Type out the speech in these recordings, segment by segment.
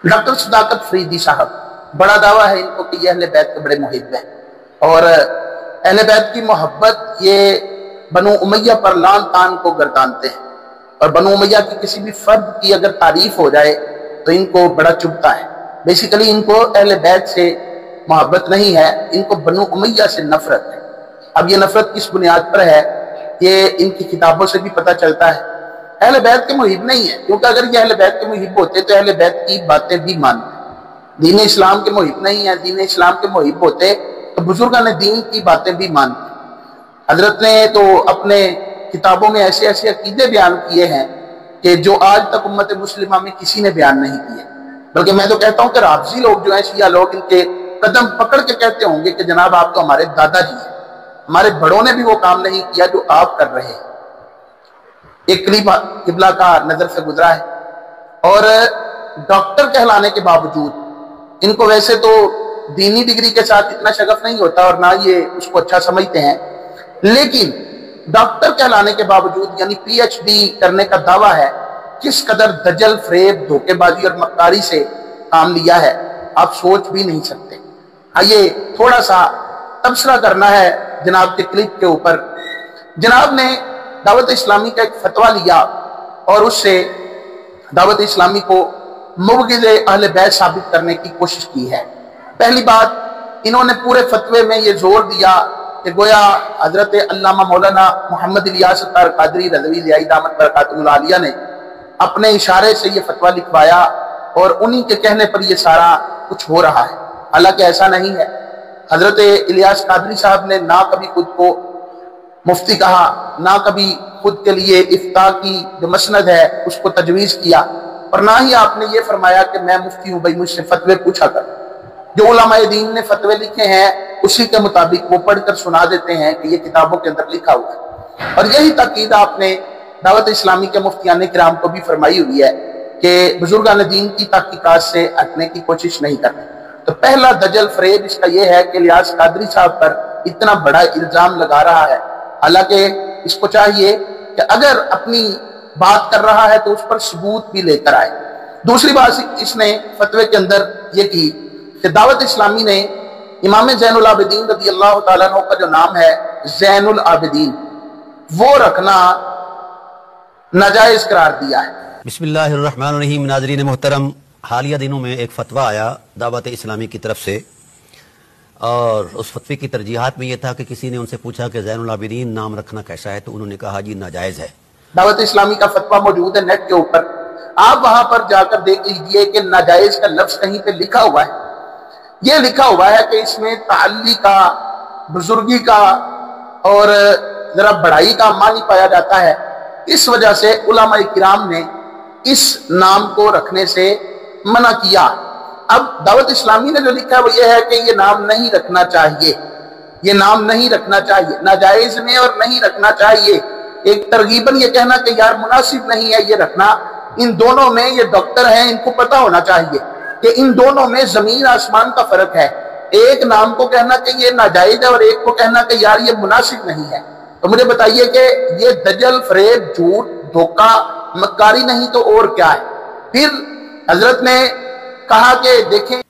Doctor सदाकत फरीदी साहब, बड़ा दावा है इनको कि ये अहले बैत के बड़े मुहिब हैं और अहले बैत की मोहब्बत ये बनु उमैया पर लान तान को गर्दानते हैं और बनु उमैया की किसी भी फर्द की अगर तारीफ हो जाए तो इनको बड़ा चुभता है। बेसिकली इनको अहले बैत से मोहब्बत नहीं है, इनको बनु उमैया से नफरत है। अब ये नफरत किस बुनियाद पर है ये इनकी किताबों से भी पता चलता है। अहले बैत के मुहिब नहीं है, क्योंकि अगर ये अहले बैत के मुहिब होते तो अहले बैत की बातें भी मानते। दीन इस्लाम के मुहिब नहीं है, दीन इस्लाम के मुहिब होते तो बुजुर्गान दीन की बातें भी मानते। हजरत ने तो अपने किताबों में ऐसे ऐसे अकीदे बयान किए हैं कि जो आज तक उम्मत मुस्लिमा में किसी ने बयान नहीं किए। बल्कि मैं तो कहता हूँ कि राफजी लोग जो है, शिया लोग, इनके कदम पकड़ के कहते होंगे कि जनाब आप तो हमारे दादाजी हैं, हमारे बड़ों ने भी वो काम नहीं किया जो आप कर रहे हैं। एक किबला का नजर से गुजरा है और डॉक्टर कहलाने के बावजूद इनको वैसे तो दीनी डिग्री के साथ इतना शगफ नहीं होता और ना ये उसको अच्छा समझते हैं, लेकिन डॉक्टर कहलाने के बावजूद यानी पीएचडी करने का दावा है। किस कदर दजल, फरेब, धोखेबाजी और मक्कारी से काम लिया है आप सोच भी नहीं सकते। आइए थोड़ा सा तबसरा करना है जनाब के क्लिप के ऊपर। जनाब ने दावत इस्लामी का एक फतवा लिया और उससे दावत इस्लामी को मुबगिज़ अहले बैत साबित करने की कोशिश की है। पहली बात, इन्होंने पूरे फतवे में ये जोर दिया कि गोया हजरत अल्लामा मौलाना मोहम्मद इलियास अत्तार कादरी रज़वी ज़ियाई दामत बरकातुहुल आलिया ने अपने इशारे से ये फतवा लिखवाया और उन्हीं के कहने पर ये सारा कुछ हो रहा है। हालांकि ऐसा नहीं है। हजरत इलियास कादरी साहब ने ना कभी खुद को मुफ्ती कहा, ना कभी खुद के लिए इफ्ता की जो मसनद है उसको तजवीज़ किया, और ना ही आपने ये फरमाया कि मैं मुफ्ती हूँ भाई मुझसे फतवे पूछा कर। जो उलमाए दीन ने फतवे लिखे हैं उसी के मुताबिक वो पढ़कर सुना देते हैं कि ये किताबों के अंदर लिखा हुआ है। और यही ताकीद आपने दावत इस्लामी के मुफ्तियान किराम को भी फरमाई हुई है कि बुजुर्गान दीन की तहकीकात से हटने की कोशिश नहीं करते। तो पहला दजल फरेब इसका यह है कि इलियास कादरी साहब पर इतना बड़ा इल्जाम लगा रहा है, हालांकि इसको चाहिए कि अगर अपनी बात कर रहा है तो उस पर सबूत भी लेकर आए। दूसरी बात इसने फतवे के अंदर यह की कि दावत इस्लामी ने इमाम ज़ैनुल आबिदीन रज़ी अल्लाह तआला अन्हु का जो नाम है ज़ैनुल आबिदीन, वो रखना नाजायज करार दिया है। बिस्मिल्लाहिर्रहमानिर्रहीम। नाज़रीन मोहतरम, हालिया दिनों में एक फ़तवा आया दावत इस्लामी की तरफ से और उस फतवे की तरजीहात में यह था कि किसी ने उनसे पूछा कि ज़ैनुल आबिदीन नाम रखना कैसा है, तो उन्होंने कहा जी नाजायज़ है। दावत इस्लामी का फतवा मौजूद है नेट के ऊपर, आप वहां पर जाकर देख लीजिए कि नाजायज का लफ्ज कहीं पे लिखा हुआ है। यह लिखा हुआ है कि इसमें ताल्ली का, बुजुर्गी का और जरा बड़ाई का मानी पाया जाता है। इस वजह से उलमाए किराम ने इस नाम को रखने से मना किया। अब दावत इस्लामी ने जो लिखा है वो ये है कि ये नाम नहीं रखना चाहिए, ये नाम नहीं रखना चाहिए, नाजायज में और नहीं रखना चाहिए। एक तरगीबन ये कहना कि यार मुनासिब नहीं है ये रखना। इन दोनों में, ये डॉक्टर हैं, इनको पता होना चाहिए कि इन दोनों में जमीन आसमान का फर्क है। एक नाम को कहना कि ये नाजायज है और एक को कहना कि यार ये मुनासिब नहीं है। तो मुझे बताइए कि ये दजल, फरेब, झूठ, धोखा, मक्कारी नहीं तो और क्या है। फिर हजरत ने कहा कि देखें,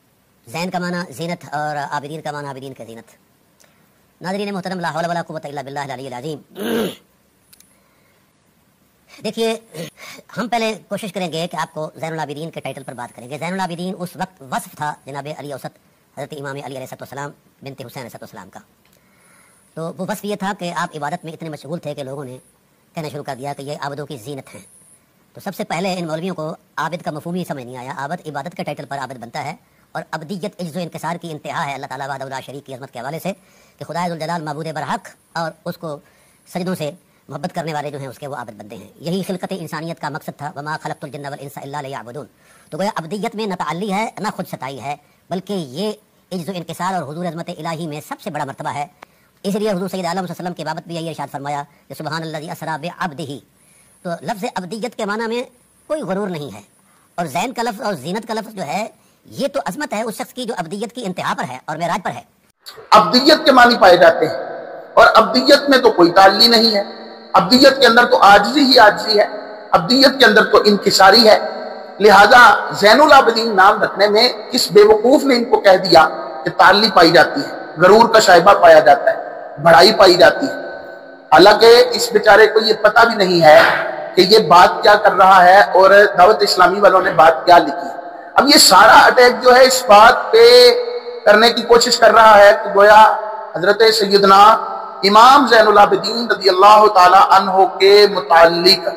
ज़ैन का माना ज़ीनत और आबिदीन का माना आबिदीन का ज़ीनत। नाज़रीन मोहतरम, ला हौला वला कुव्वता इल्ला बिल्लाहिल अलिय्यिल अज़ीम। देखिए, हम पहले कोशिश करेंगे कि आपको ज़ैनुल आबिदीन के टाइटल पर बात करेंगे। ज़ैनुल आबिदीन उस वक्त वस्फ था जनाब अली औसत हज़रत इमाम अली अलैहिस्सलाम बिनते हुसैन अलैहिस्सलाम का। तो वो वस्फ ये था कि आप इबादत में इतने मशगूल थे कि लोगों ने कहना शुरू कर दिया कि ये आबदों की ज़ीनत हैं। तो सबसे पहले इन मौलवियों को आबिद का मफ़हूम ही समझ नहीं आया। आबद इबादत के टाइटल पर आबिद बनता है और अब्दियत इज्ज़ व इंकिसार की इंतहा है अल्लाह ताला वहदहू ला शरीक की अज़मत के हवाले से कि खुदा ज़ुल जलाल माबूद बरहक और उसको सजदों से मोहब्बत करने वाले जो हैं उसके वो आबिद बनते हैं। यही खिलकत इंसानियत का मकसद था, वमा खलक़तुल जिन्ना वल इंसा इल्ला लियअबुदून। तो गोया अब्दियत में न तअल्ली है न खुद सताई है, बल्कि ये इज्ज़ व इंकिसार और हुज़ूर अज़मत इलाही में सबसे बड़ा मर्तबा है। इसलिए हुज़ूर सय्यद आलम सल्लल्लाहु अलैहि वसल्लम के बाबत भी यही इरशाद फरमाया कि सुबहानल्लज़ी असरा बिअब्दिही। तो लफ्ज़ अब्दियत के माना में कोई गुरूर नहीं है। और ज़ैन का लफ्ज़ और ज़ीनत का लफ्ज़ जो है ये तो अज़मत है उस शख्स की जो अब्दियत की इंतहा पर है और मेराज पर है। अब्दियत के मानी पाए जाते हैं और अब्दियत में तो कोई ताल्ली नहीं है। अब्दियत के अंदर तो आजिज़ी ही आजिज़ी है, अब्दियत के अंदर तो इंकिसारी है। لہذا زین العابدین نام رکھنے میں کس بیوقوف نے ان کو کہہ دیا کہ تعلی پائی جاتی ہے، غرور کا شائبہ پایا جاتا ہے، بڑائی پائی جاتی ہے، حالانکہ اس بیچارے کو یہ پتہ بھی نہیں ہے کہ یہ بات کیا کر رہا ہے اور دعوت اسلامی والوں نے بات کیا لکھی۔ اب یہ سارا اٹیک جو ہے اس بات پہ کرنے کی کوشش کر رہا ہے کہ گویا حضرت سیدنا امام زین العابدین رضی اللہ تعالی عنہ کے متعلق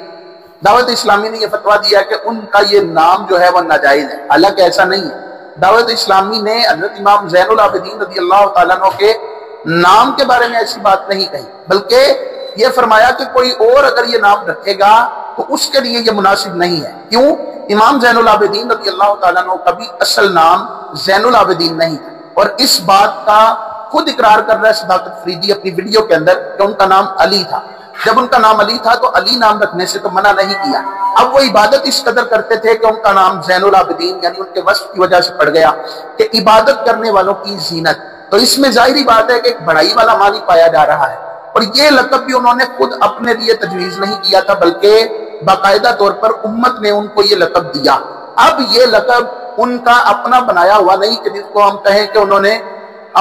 دعوت اسلامی نے یہ فتویٰ دیا کہ ان کا یہ نام جو ہے وہ ناجائز ہے، حالانکہ ایسا نہیں ہے۔ دعوت اسلامی نے حضرت امام زین العابدین رضی اللہ تعالیٰ عنہ کے نام کے بارے میں ایسی بات نہیں کہی، بلکہ یہ فرمایا کہ کوئی اور اگر یہ نام رکھے گا تو اس کے لیے یہ مناسب نہیں ہے۔ کیوں؟ امام زین العابدین رضی اللہ تعالیٰ عنہ کا بھی اصل نام زین العابدین نہیں تھا، اور اس بات کا خود اقرار کر رہا ہے صداقت فریدی اپنی ویڈیو کے اندر کہ ان کا نام علی تھا۔ جب ان کا نام علی تھا تو علی نام رکھنے سے تو منع نہیں کیا۔ اب وہ عبادت اس قدر کرتے تھے کہ ان کا نام زین العابدین یعنی ان کے وصف کی وجہ سے پڑ گیا کہ عبادت کرنے والوں کی زینت، تو اس میں ظاہری بات ہے کہ ایک بڑائی والا معنی پایا جا رہا ہے۔ اور یہ لقب بھی انہوں نے خود اپنے لیے تجویز نہیں کیا تھا، بلکہ باقاعدہ طور پر امت نے ان کو یہ لقب دیا۔ اب یہ لقب ان کا اپنا بنایا ہوا نہیں کہ جس کو ہم کہیں کہ انہوں نے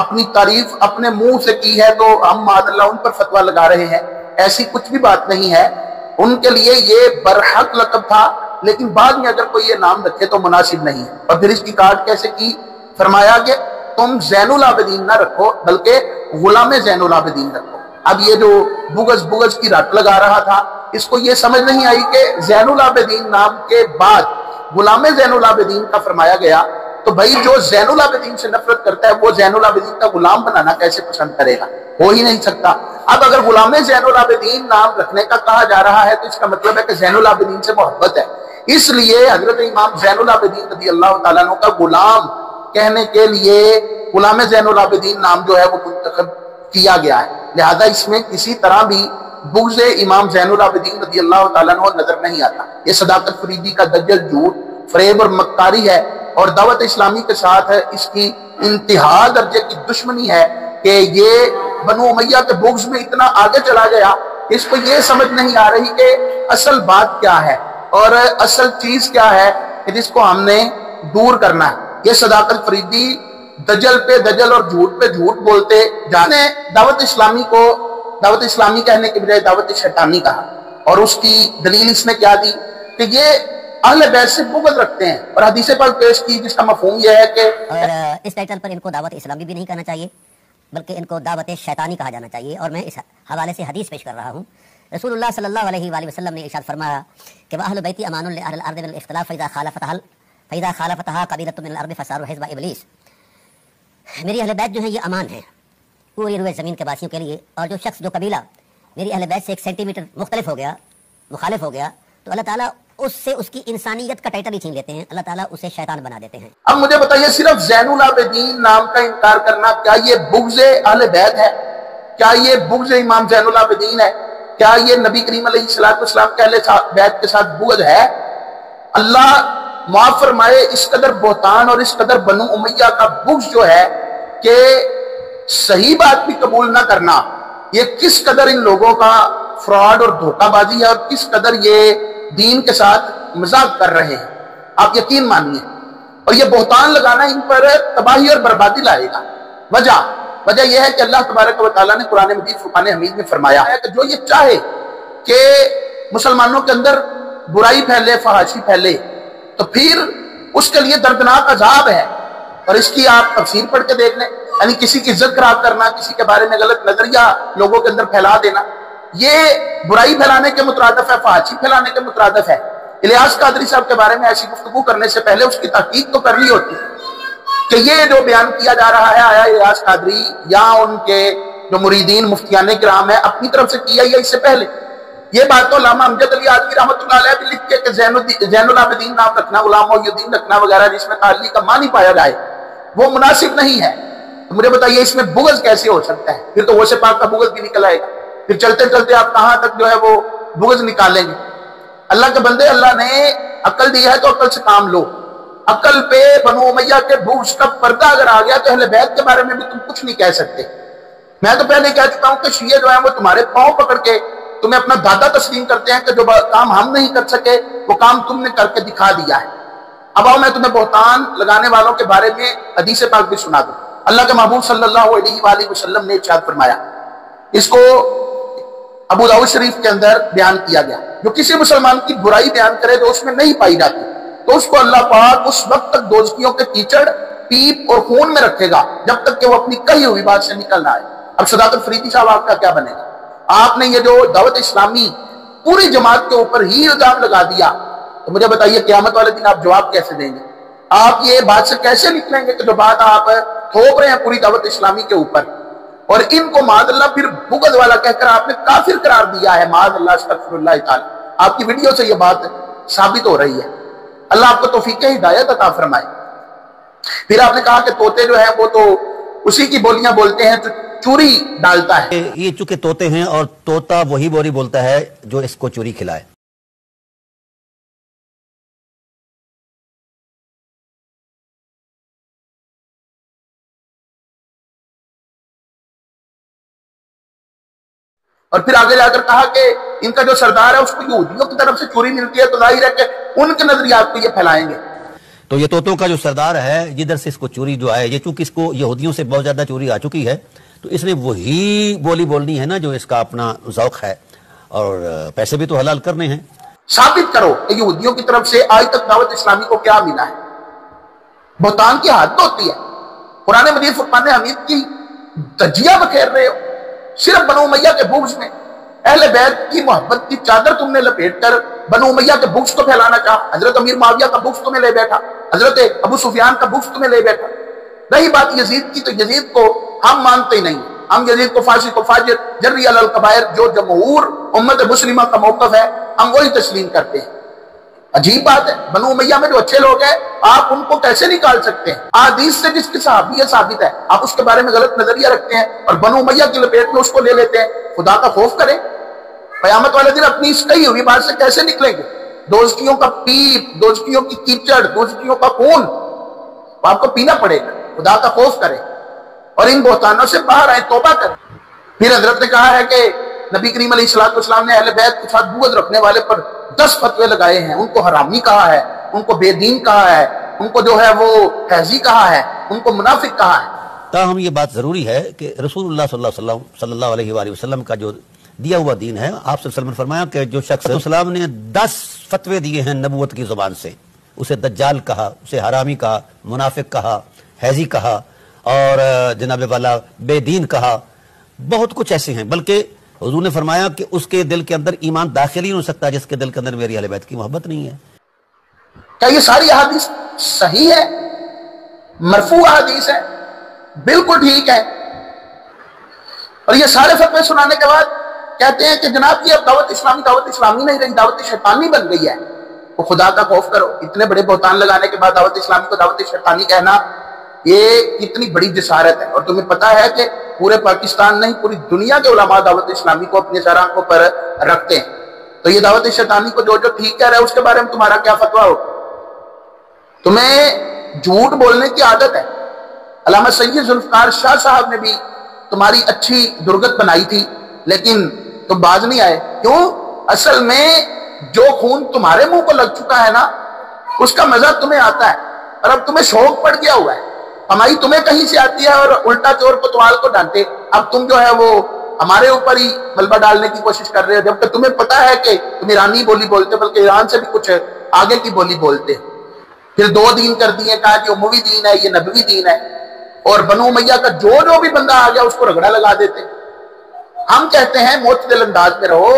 اپنی تعریف اپنے منہ سے کی ہے تو ہم معاذ اللہ ان پر فتویٰ لگا رہے ہیں، ایسی کچھ بھی بات نہیں ہے۔ ان کے لیے یہ برحق لقب تھا، لیکن بعد میں اگر کوئی یہ نام رکھے تو مناسب نہیں ہے۔ اور پھر اس کی کاٹ کیسے کی؟ فرمایا کہ تم زین العابدین نہ رکھو بلکہ غلام زین العابدین رکھو۔ اب یہ جو بغض کی رٹ لگا رہا تھا، اس کو یہ سمجھ نہیں آئی کہ زین العابدین نام کے بعد غلام زین العابدین کا فرمایا گیا، تو بھائی جو زین العابدین سے نفرت کرتا ہے وہ زین العابدین کا غلام بنانا کیسے پسند کرے گا؟ ہو ہی نہیں سکتا۔ اب اگر غلام زین العابدین نام رکھنے کا کہا جا رہا ہے تو اس کا مطلب ہے کہ زین العابدین سے محبت ہے، اس لیے حضرت امام زین العابدین رضی اللہ تعالیٰ عنہ کا غلام کہنے کے لیے غلام زین العابدین نام جو ہے وہ منتخب کیا گیا ہے۔ لہذا اس میں کسی طرح بھی بغض امام زین العابدین رضی اللہ تعالیٰ عنہ نظر نہیں آتا۔ یہ صداقت فریدی کا دجل جھوٹ، فریب اور مکاری ہے، اور دعوت اسلامی کے ساتھ اس کی انتہا درجے کی دشمنی ہے کہ یہ بنو امیہ کے بغض میں اتنا آگے چلا گیا کہ اس کو یہ سمجھ نہیں آ رہی کہ اصل بات کیا ہے اور اصل چیز کیا ہے کہ جس کو ہم نے دور کرنا ہے۔ یہ صداقت فریدی دجل پہ دجل اور جھوٹ پہ جھوٹ بولتے جانے دعوت اسلامی کو دعوت اسلامی کہنے کے بجائے دعوت شیطانی کہا، اور اس کی دلیل اس نے کیا دی کہ یہ اہل بیت سے بغض رکھتے ہیں، اور حدیث پاک پیش کی جس کا مفہوم یہ ہے کہ اور اس ٹائٹل پر ان کو دعوت اسلامی بھی نہیں کہنا چاہیے بلکہ ان کو دعوت شیطانی کہا جانا چاہیے۔ اور میں اس حوالے سے حدیث پیش کر رہا ہوں۔ رسول اللہ صلی اللہ علیہ وآلہ وسلم نے ارشاد فرمایا کہ وَأَهْلُ بَيْتِي أَمَانٌ لِأَهْلِ الْأَرْضِ بِالْاِخْتِلَافِ فَإِذَا خَالَفَتْهَا قَبِيلَةٌ مِنَ الْأَرْضِ فَصَارُوا حِزْبَ إِبْلِيسَ۔ میری اہل بیت جو ہیں یہ امان ہیں پوری روئے زمین کے باسیوں کے لیے، اور جو شخص جو قبیلہ میری اہل بیت سے 1 سینٹی میٹر مختلف ہو گیا، مخالف ہو گیا، تو اللہ تعالیٰ اس سے اس کی انسانیت کا ٹائٹل ہی چھین لیتے ہیں، اللہ تعالیٰ اسے شیطان بنا دیتے ہیں۔ اب مجھے بتائیے صرف زین العابدین نام کا انکار کرنا کیا یہ بغض اہل بیت ہے؟ کیا یہ بغض امام زین العابدین ہے؟ کیا یہ نبی کریم علیہ السلام کے اہل بیت کے ساتھ بغض ہے؟ اللہ معاف فرمائے، اس قدر بہتان اور اس قدر بنو امیہ کا بغض جو ہے کہ صحیح بات بھی قبول نہ کرنا، یہ کس قدر ان لوگوں کا فراڈ اور دھوکہ بازی ہے، اور کس قدر یہ دین کے ساتھ مذاق کر رہے ہیں، آپ یقین مانیے۔ اور یہ بہتان لگانا ان پر تباہی اور بربادی لائے گا۔ وجہ یہ ہے کہ اللہ تبارک و تعالیٰ نے قرآن مجید فرقان حمید میں فرمایا ہے کہ جو یہ چاہے کہ مسلمانوں کے اندر برائی پھیلے، فحاشی پھیلے، تو پھر اس کے لیے دردناک عذاب ہے۔ اور اس کی آپ تفسیر پڑھ کے دیکھ لیں، یعنی کسی کی عزت خراب کرنا، کسی کے بارے میں غلط نظریہ لوگوں کے اندر پھیلا دینا، یہ برائی پھیلانے کے مترادف ہے، فحاشی پھیلانے کے مترادف ہے۔ الیاس قادری صاحب کے بارے میں ایسی گفتگو کرنے سے پہلے اس کی تحقیق تو کر لی ہوتی کہ یہ جو بیان کیا جا رہا ہے آیا الیاس قادری یا ان کے جو مریدین مفتیان کرام ہے اپنی طرف سے کیا یا اس سے پہلے؟ یہ بات تو علامہ امجد علی آدمی رحمۃ اللہ علیہ بھی لکھ کے کہ زین العابدین نام رکھنا، غلام محی الدین رکھنا وغیرہ جس میں تعلی کا معنی پایا جائے وہ مناسب نہیں ہے۔ تو مجھے بتائیے اس میں بغض کیسے ہو سکتا ہے؟ پھر تو غوث پاک کا بغض بھی نکل آئے گا، پھر چلتے چلتے آپ کہاں تک جو ہے وہ بغض نکالیں گے؟ اللہ کے بندے، اللہ نے عقل دی ہے تو عقل سے کام لو۔ عقل پہ بنو امیہ کے بغض کا پردہ اگر آ گیا تو اہل بیت کے بارے میں بھی تم کچھ نہیں کہہ سکتے۔ میں تو پہلے کہہ چکا ہوں کہ شیعہ جو ہیں وہ تمہارے پاؤں پکڑ کے تمہیں اپنا دادا تسلیم کرتے ہیں کہ جو کام ہم نہیں کر سکے وہ کام تم نے کر کے دکھا دیا ہے۔ अब आओ मैं तुम्हें बहतान लगाने वालों के बारे में हदीस पाक भी सुना दूं। अल्लाह के महबूब सल्लल्लाहु अलैहि वसल्लम ने इरशाद फरमाया, इसको अबू दाऊद शरीफ के अंदर बयान किया गया, जो किसी मुसलमान की बुराई बयान करे तो उसमें नहीं पाई जाती तो उसको अल्लाह पाक उस वक्त तक दोजकियों के कीचड़, पीप और खून में रखेगा जब तक कि वो अपनी कही हुई बात से निकल ना आए। अब सदाकत फरीदी साहब आपका क्या बनेगा? आपने ये जो दावत इस्लामी पूरी जमात के ऊपर ही इल्जाम लगा दिया, तो मुझे बताइए क़यामत वाले दिन आप जवाब कैसे देंगे? आप ये बात से कैसे निकलेंगे कि जो बात आप थोप रहे हैं पूरी दावत इस्लामी के ऊपर, और इनको मादअल्लाह फिर बुग़्ज़ वाला कहकर आपने काफिर करार दिया है। मादअल्लाह अस्तग़फिरुल्लाह ताला। आपकी वीडियो से ये बात साबित हो रही है। अल्लाह आपको तौफीक हिदायत अता फरमाए। फिर आपने कहा कि तोते जो है वो तो उसी की बोलियां बोलते हैं जो चूरी डालता है। ये चूंकि तोते हैं और तोता वही बोली बोलता है जो इसको चूरी खिलाए। और फिर आगे जाकर कहा कि इनका जो सरदार है उसको यहूदियों की तरफ से चोरी मिलती है, तो जाहिर है कि उनके नजरियात को ये फैलाएंगे। तो ये तोतों का जो सरदार है, जिधर से इसको चोरी जो आए, ये चूंकि इसको यहूदियों से बहुत ज्यादा चोरी आ चुकी है, तो इसने वही बोली बोलनी है ना जो इसका अपना ज़ौक़ है, और पैसे भी तो हलाल करने हैं। साबित करो कि यहूदियों की तरफ से आज तक दावत इस्लामी को क्या मिला है। बहतान की हद होती है। कुरान मजीद फुरकान हमीद की तजिया बखेर रहे हो सिर्फ बनु उमैया के बुग़्ज़ में। अहले बैत की मोहब्बत की चादर तुमने लपेट कर बनु उमैया के बुग़्ज़ को फैलाना चाहा। हजरत अमीर मुआविया का बुग़्ज़ तुम्हें ले बैठा, हजरत अबू सुफियान का बुग़्ज़ तुम्हें ले बैठा। रही बात यजीद की, तो यजीद को हम मानते ही नहीं। हम यजीद को फासिक व फाजिर जर्री अलल कबायर, जो जमहूर उम्मत मुस्लिमा का मौक़िफ़ है, हम वही तस्लीम करते हैं। अजीब बात है, बनु उमैया में जो अच्छे लोग हैं आप उनको कैसे निकाल सकते हैं? हदीस से जिसकी सहाबियत साबित है आप उसके बारे में गलत नजरिया रखते हैं और बनु उमैया की लपेट में उसको ले लेते हैं। खुदा का खौफ करें। क़यामत वाले दिन अपनी इस कही हुई बात से कैसे निकलेंगे? दोजकियों का पीप, दोजकियों की कीचड़, दोजकियों का खून आपको पीना पड़ेगा। खुदा का खौफ करें और इन बहतानों से बाहर आए, तौबा करें। फिर हजरत ने कहा है कि नबी करीम अलैहिस्सलाम ने अहले बैत के साथ बुग़्ज़ रखने वाले पर 10 फतवे लगाए हैं। उनको हरामी कहा है, उनको बेदीन कहा है, उनको जो है वो हैजी कहा है, उनको मुनाफिक कहा है। ताहम ये बात जरूरी है कि रसूलुल्लाह सल्लल्लाहु अलैहि वसल्लम का जो दिया हुआ दीन है, आप सल्लल्लाहु अलैहि वसल्लम ने फरमाया कि जो शख्स सल्लल्लाहु ने 10 फतवे दिए हैं नबूवत की जुबान से, उसे दज्जाल कहा, उसे हरामी कहा, मुनाफिक कहा, हैजी कहा और जनाब वाला बेदीन कहा, बहुत कुछ ऐसे हैं। बल्कि हुजूर ने फरमाया कि उसके दिल के अंदर ईमान दाखिल ही नहीं हो सकता जिसके दिल के अंदर मेरी अहले बैत की मोहब्बत नहीं है। क्या ये सारी अहादीस सही है? मरफू अहादीस है? बिल्कुल ठीक है। और ये सारे फतवे सुनाने के बाद कहते हैं कि जनाब ये अब दावत इस्लामी नहीं रही, दावत शैतानी बन गई है। तो खुदा का खौफ करो। इतने बड़े बहतान लगाने के बाद दावत इस्लामी को दावत शैतानी कहना, ये कितनी बड़ी जसारत है। और तुम्हें पता है कि पूरे पाकिस्तान नहीं पूरी दुनिया के उलमा दावत इस्लामी को अपने सर आंखों पर रखते हैं। तो ये दावत शैतानी को जो जो ठीक कह रहा है उसके बारे में तुम्हारा क्या फतवा हो? तुम्हें झूठ बोलने की आदत है। अल्लामा सैयद जुल्फ़िकार शाह साहब ने भी तुम्हारी अच्छी दुर्गत बनाई थी, लेकिन तुम बाज नहीं आए। क्यों? असल में जो खून तुम्हारे मुंह को लग चुका है ना, उसका मजा तुम्हें आता है और अब तुम्हें शौक पड़ गया हुआ है। कमाई तुम्हें कहीं से आती है और उल्टा चोर कोतवाल को डांटे। अब तुम जो है वो हमारे ऊपर ही मलबा डालने की कोशिश कर रहे हो, जबकि तुम्हें पता है कि तुम ईरानी बोली बोलते, बल्कि ईरान से भी कुछ आगे की बोली बोलते। फिर 2 दीन कर दिए, कहा कि उमवी दीन है, ये नबवी दीन है, और बनु उमैया का जो भी बंदा आ गया उसको रगड़ा लगा देते। हम कहते हैं मोतदिल अंदाज में रहो।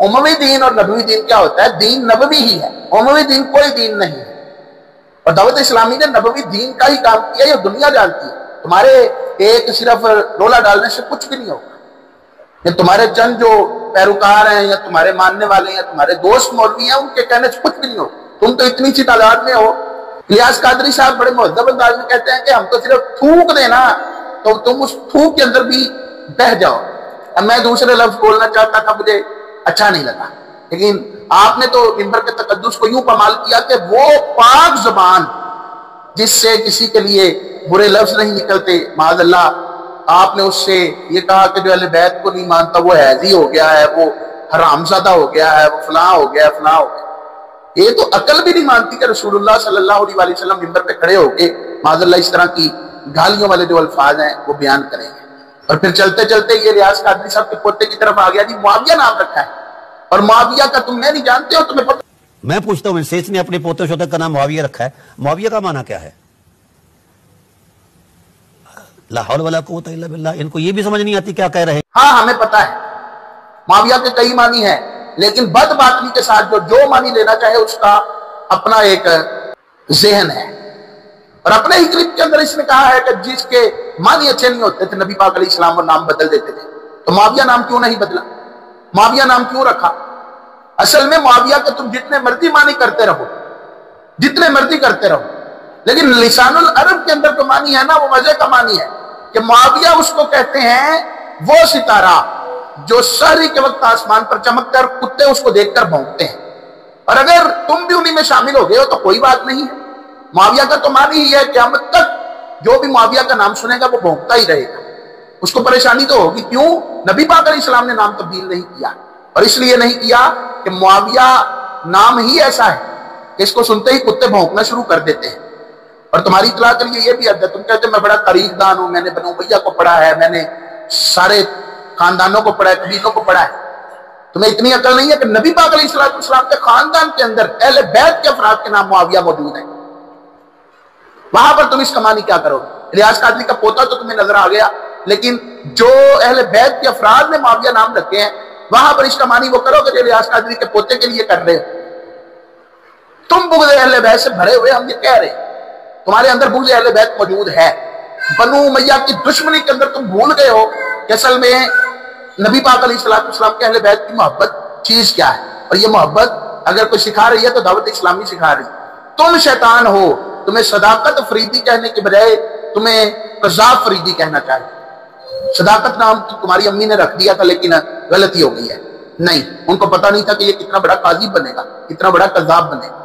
उमवी दीन और नबवी दीन क्या होता है? दीन नबवी ही है, उमवी दीन कोई दीन नहीं है। और दावत इस्लामी ने नबवी दीन का ही काम किया, ये दुनिया जानती है। तुम्हारे एक सिर्फ रोला डालने से कुछ भी नहीं होगा। ये तुम्हारे चंद जो पैरोकार हैं या तुम्हारे मानने वाले हैं, तुम्हारे दोस्त मौलवी हैं, उनके कहने से कुछ भी नहीं होगा। तुम तो इतनी सी तादाद में हो। इलियास कादरी साहब बड़े मुहद्दब अंदाज में कहते हैं कि हम तो सिर्फ थूक देना, तो तुम उस थूक के अंदर भी बह जाओ। अब मैं दूसरे लफ्ज बोलना चाहता था, मुझे अच्छा नहीं लगा, लेकिन आपने तो मिंबर के तकद्दुस को यूं कमाल किया कि वो पाक जुबान जिससे किसी के लिए बुरे लफ्ज नहीं निकलते, माज़अल्लाह, आपने उससे ये कहा कि जो अहले बैत को नहीं मानता वो हैजी हो गया है, वो हरामज़ादा हो गया है, वो फलां हो गया, फलां हो गया। یہ تو عقل بھی نہیں مانتی کہ رسول اللہ صلی اللہ علیہ وسلم منبر پہ کھڑے ہو کے معاذ اللہ اس طرح کی گالیوں والے جو الفاظ ہیں وہ بیان کریں گے. اور پھر چلتے چلتے یہ ریاض قادری صاحب کے پوتے کی طرف آ گیا جی معاویہ نام رکھا ہے اور معاویہ کا تم میں نہیں جانتے ہو, تمہیں پتہ. میں پوچھتا ہوں انسیس نے اپنے پوتے شوتے کا نام معاویہ رکھا ہے, معاویہ کا معنی کیا ہے؟ لا حول ولا قوت الا باللہ. ان کو یہ بھی سمجھ نہیں آتی کیا کہہ رہے ہیں. ہاں ہمیں پتہ ہے معاویہ کے کئی معنی ہیں, لیکن بد باطنی کے ساتھ جو معنی لینا چاہے اس کا اپنا ایک ذہن ہے. اور اپنے ہی کلپ کے اندر اس نے کہا ہے کہ جس کے معنی اچھے نہیں ہوتے تھے نبی پاک علیہ السلام وہ نام بدل دیتے تھے. تو معاویہ نام کیوں نہیں بدلا؟ معاویہ نام کیوں رکھا؟ اصل میں معاویہ کے تم جتنے مرضی معنی کرتے رہو, جتنے مرضی کرتے رہو, لیکن لسان العرب کے اندر جو معنی ہے نا وہ مزے کا معنی ہے کہ معاویہ اس کو کہتے ہیں وہ ستارہ جو سحری کے وقت آسمان پر چمک کر کتے اس کو دیکھ کر بھونکتے ہیں. اور اگر تم بھی انہی میں شامل ہو گئے ہو تو کوئی بات نہیں ہے. معاویہ کا تو معنی ہی ہے قیامت تک جو بھی معاویہ کا نام سنے گا وہ بھونکتا ہی رہے گا, اس کو پریشانی تو ہوگی. کیوں؟ نبی پاک علیہ السلام نے نام تبدیل نہیں کیا, اور اس لیے نہیں کیا کہ معاویہ نام ہی ایسا ہے کہ اس کو سنتے ہی کتے بھونکنا شروع کر دیتے ہیں. اور تمہاری اطلاع کے لیے یہ بھی عدد, تم کہتے ہیں میں بڑا تاریخ دان ہوں, میں نے بنو امیہ کو پڑھا ہے, میں نے سارے خاندانوں کو پڑھا ہے, قبیلوں کو پڑھا ہے. تمہیں اتنی عقل نہیں ہے کہ نبی پاک علیہ السلام کے خاندان کے اندر اہل بیت کے افراد کے نام معاویہ موجود ہیں. وہاں پر تم اس کا معنی کیا کرو گے؟ ریاض قادری کا پوتا تو تمہیں نظر آ گیا, لیکن جو اہل بیت کے افراد نے معاویہ نام رکھے ہیں وہاں پر اس کا معنی وہ کرو کہ ریاض قادری کے پوتے کے لیے کر رہے ہو. تم بغض اہل بیت سے بھرے ہوئے, ہم یہ کہہ رہے ہیں تمہارے اندر بغض اہل بیت موجود ہے. بنو امیہ کی دشمنی کے اندر تم بھول گئے ہو کہ اصل میں نبی پاک علیہ السلام کے اہل بیت کی محبت چیز کیا ہے, اور یہ محبت اگر کوئی سکھا رہی ہے تو دعوت اسلامی سکھا رہی ہے. تم شیطان ہو, تمہیں صداقت فریدی کہنے کے بجائے تمہیں قذاب فریدی کہنا چاہیے. صداقت نام تمہاری امی نے رکھ دیا تھا لیکن غلطی ہو گئی ہے. نہیں, ان کو پتا نہیں تھا کہ یہ کتنا بڑا قاضی بنے گا, کتنا بڑا قذاب بنے گا.